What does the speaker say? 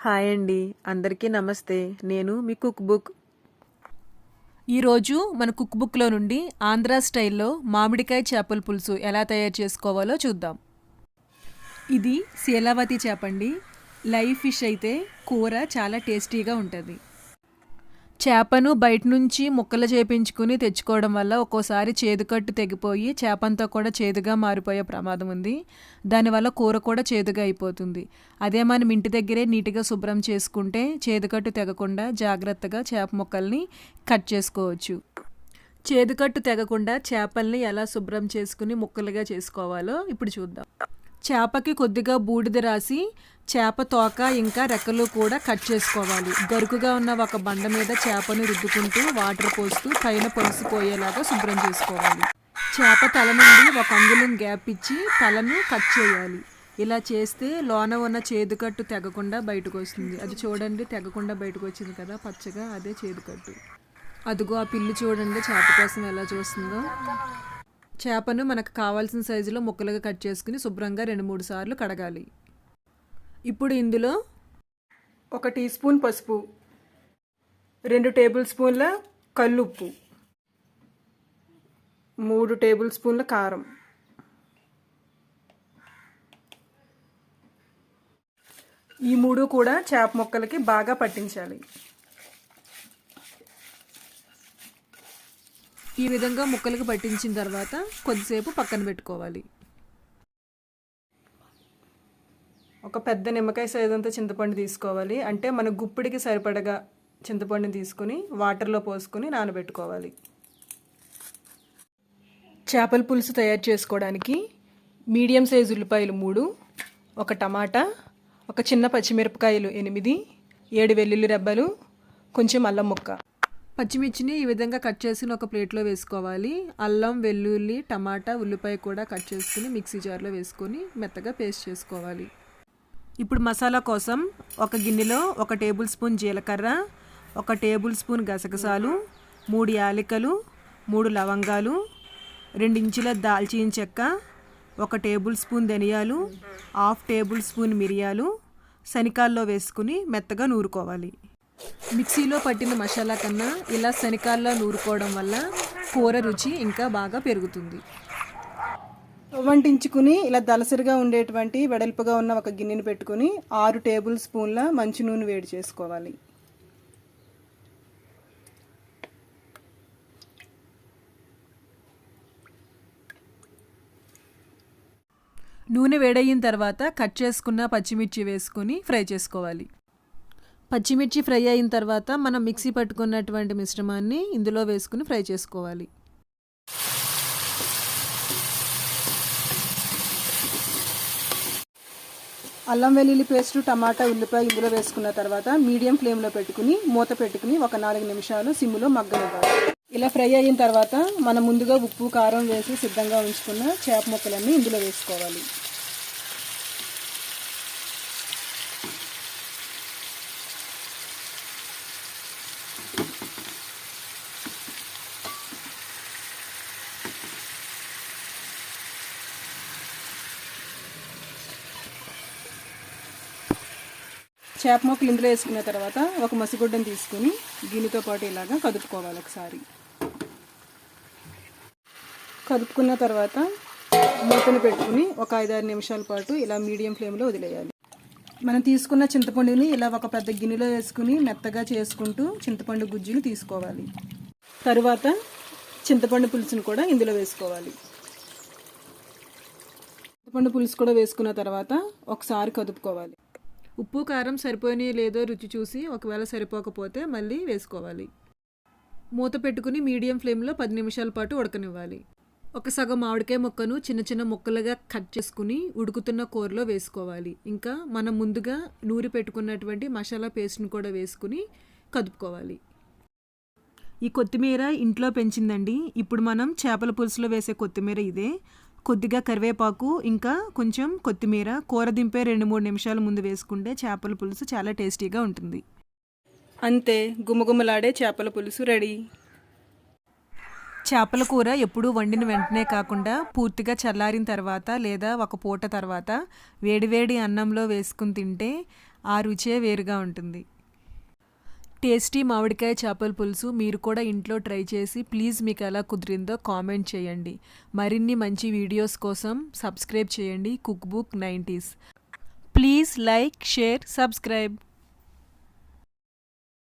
Hi అండి, అందరికీ నమస్తే. నేను మీ కుక్ బుక్. ఈరోజు మన కుక్ బుక్లో నుండి ఆంధ్ర స్టైల్లో మామిడికాయ చేపల పులుసు ఎలా తయారు చేసుకోవాలో చూద్దాం. ఇది శీలావతి చేపండి. లైవ్ ఫిష్ అయితే కూర చాలా టేస్టీగా ఉంటుంది. చేపను బయట నుంచి ముక్కలు చేపించుకుని తెచ్చుకోవడం వల్ల ఒక్కోసారి చేదుకట్టు తెగిపోయి చేపంతా కూడా చేదుగా మారిపోయే ప్రమాదం ఉంది. దానివల్ల కూర కూడా చేదుగా అయిపోతుంది. అదే మనం ఇంటి దగ్గరే నీట్గా శుభ్రం చేసుకుంటే చేదుకట్టు తెగకుండా జాగ్రత్తగా చేప ముక్కల్ని కట్ చేసుకోవచ్చు. చేదుకట్టు తెగకుండా చేపల్ని ఎలా శుభ్రం చేసుకుని ముక్కలుగా చేసుకోవాలో ఇప్పుడు చూద్దాం. చేపకి కొద్దిగా బూడిద రాసి చేప తోక ఇంకా రెక్కలు కూడా కట్ చేసుకోవాలి. గరుకుగా ఉన్న ఒక బండ మీద చేపను రుద్దుకుంటూ వాటర్ పోస్తూ పైన పొలుసు పోయేలాగా శుభ్రం చేసుకోవాలి. చేప తల నుండి ఒక అంగుళం గ్యాప్ ఇచ్చి తలను కట్ చేయాలి. ఇలా చేస్తే లోన ఉన్న చేదుకట్టు తెగకుండా బయటకు వస్తుంది. అది చూడండి, తెగకుండా బయటకు వచ్చింది కదా పచ్చగా, అదే చేదుకట్టు. అదిగో ఆ పిల్లి చూడండి చేప కోసం ఎలా చూస్తుందో. చేపను మనకు కావాల్సిన సైజులో ముక్కలుగా కట్ చేసుకుని శుభ్రంగా 2-3 సార్లు కడగాలి. ఇప్పుడు ఇందులో 1 టీ స్పూన్ పసుపు, 2 టేబుల్ స్పూన్ల కల్లుప్పు, 3 టేబుల్ స్పూన్ల కారం, ఈ 3 కూడా చేప ముక్కలకి బాగా పట్టించాలి. ఈ విధంగా ముక్కలకు పట్టించిన తర్వాత కొద్దిసేపు పక్కన పెట్టుకోవాలి. ఒక పెద్ద నిమ్మకాయ సైజు అంతా చింతపండు తీసుకోవాలి. అంటే మన గుప్పిడికి సరిపడగా చింతపండుని తీసుకుని వాటర్లో పోసుకొని నానబెట్టుకోవాలి. చేపల పులుసు తయారు చేసుకోవడానికి మీడియం సైజు ఉల్లిపాయలు 3, 1 టమాటా, 1 చిన్న పచ్చిమిరపకాయలు 8, 7 వెల్లుల్లి రెబ్బలు, కొంచెం అల్లం ముక్క. పచ్చిమిర్చిని ఈ విధంగా కట్ చేసుకుని ఒక ప్లేట్లో వేసుకోవాలి. అల్లం, వెల్లుల్లి, టమాటా, ఉల్లిపాయ కూడా కట్ చేసుకుని మిక్సీ జార్లో వేసుకొని మెత్తగా పేస్ట్ చేసుకోవాలి. ఇప్పుడు మసాలా కోసం ఒక గిన్నెలో 1 టేబుల్ స్పూన్ జీలకర్ర, 1 టేబుల్ స్పూన్ గసగసాలు, 3 యాలకులు, 3 లవంగాలు, 2 ఇంచుల దాల్చిన చెక్క, 1 టేబుల్ స్పూన్ ధనియాలు, 1/2 టేబుల్ స్పూన్ మిరియాలు శనికాల్లో వేసుకుని మెత్తగా నూరుకోవాలి. మిక్సీలో పట్టిన మసాలా కన్నా ఇలా శనికాల్లో నూరుకోవడం వల్ల కూర రుచి ఇంకా బాగా పెరుగుతుంది. వంటించుకుని ఇలా దలసరిగా ఉండేటువంటి వెడల్పుగా ఉన్న ఒక గిన్నెని పెట్టుకుని 6 టేబుల్ స్పూన్ల మంచి నూనె వేడి చేసుకోవాలి. నూనె వేడయిన తర్వాత కట్ చేసుకున్న పచ్చిమిర్చి వేసుకొని ఫ్రై చేసుకోవాలి. పచ్చిమిర్చి ఫ్రై అయిన తర్వాత మనం మిక్సీ పట్టుకున్నటువంటి మిశ్రమాన్ని ఇందులో వేసుకుని ఫ్రై చేసుకోవాలి. అల్లం వెల్లుల్లి పేస్ట్, టమాటా, ఉల్లిపాయ ఇందులో వేసుకున్న తర్వాత మీడియం ఫ్లేమ్లో పెట్టుకుని మూత పెట్టుకుని ఒక 4 నిమిషాలు సిమ్లో మగ్గనివ్వాలి. ఇలా ఫ్రై అయిన తర్వాత మనం ముందుగా ఉప్పు, కారం వేసి సిద్ధంగా ఉంచుకున్న చేప ముక్కలన్నీ ఇందులో వేసుకోవాలి. చేప ముక్కలు ఇందులో వేసుకున్న తర్వాత ఒక మసిగుడ్డను తీసుకుని గిన్నెతో పాటు ఇలాగా కదుపుకోవాలి. ఒకసారి కదుపుకున్న తర్వాత మూతను పెట్టుకుని ఒక 5-6 నిమిషాల పాటు ఇలా మీడియం ఫ్లేమ్లో వదిలేయాలి. మనం తీసుకున్న చింతపండుని ఇలా ఒక పెద్ద గిన్నెలో వేసుకుని మెత్తగా చేసుకుంటూ చింతపండు గుజ్జుని తీసుకోవాలి. తరువాత చింతపండు పులుసును కూడా ఇందులో వేసుకోవాలి. చింతపండు పులుసు కూడా వేసుకున్న తర్వాత ఒకసారి కదుపుకోవాలి. ఉప్పు, కారం సరిపోయినాయో లేదో రుచి చూసి ఒకవేళ సరిపోకపోతే మళ్ళీ వేసుకోవాలి. మూత పెట్టుకుని మీడియం ఫ్లేమ్లో 10 నిమిషాల పాటు ఉడకనివ్వాలి. ఒక సగం మామిడికాయ ముక్కను చిన్న చిన్న ముక్కలుగా కట్ చేసుకుని ఉడుకుతున్న కూరలో వేసుకోవాలి. ఇంకా మనం ముందుగా నూరి పెట్టుకున్నటువంటి మసాలా పేస్ట్ని కూడా వేసుకుని కదుపుకోవాలి. ఈ కొత్తిమీర ఇంట్లో పెంచిందండి. ఇప్పుడు మనం చేపల పులుసులో వేసే కొత్తిమీర ఇదే. కొద్దిగా కరివేపాకు ఇంకా కొంచెం కొత్తిమీర కూర దింపే 2-3 నిమిషాల ముందు వేసుకుంటే చేపల పులుసు చాలా టేస్టీగా ఉంటుంది. అంతే, గుమగుమలాడే చేపల పులుసు రెడీ. చేపల కూర ఎప్పుడూ వండిన వెంటనే కాకుండా పూర్తిగా చల్లారిన తర్వాత లేదా ఒక పూట తర్వాత వేడివేడి అన్నంలో వేసుకుని తింటే ఆ రుచే వేరుగా ఉంటుంది. టేస్టీ మామిడికాయ చేపల పులుసు మీరు కూడా ఇంట్లో ట్రై చేసి ప్లీజ్ మీకు ఎలా కుదిరిందో కామెంట్ చేయండి. మరిన్ని మంచి వీడియోస్ కోసం సబ్స్క్రైబ్ చేయండి cook book 90s. Please like, share, subscribe.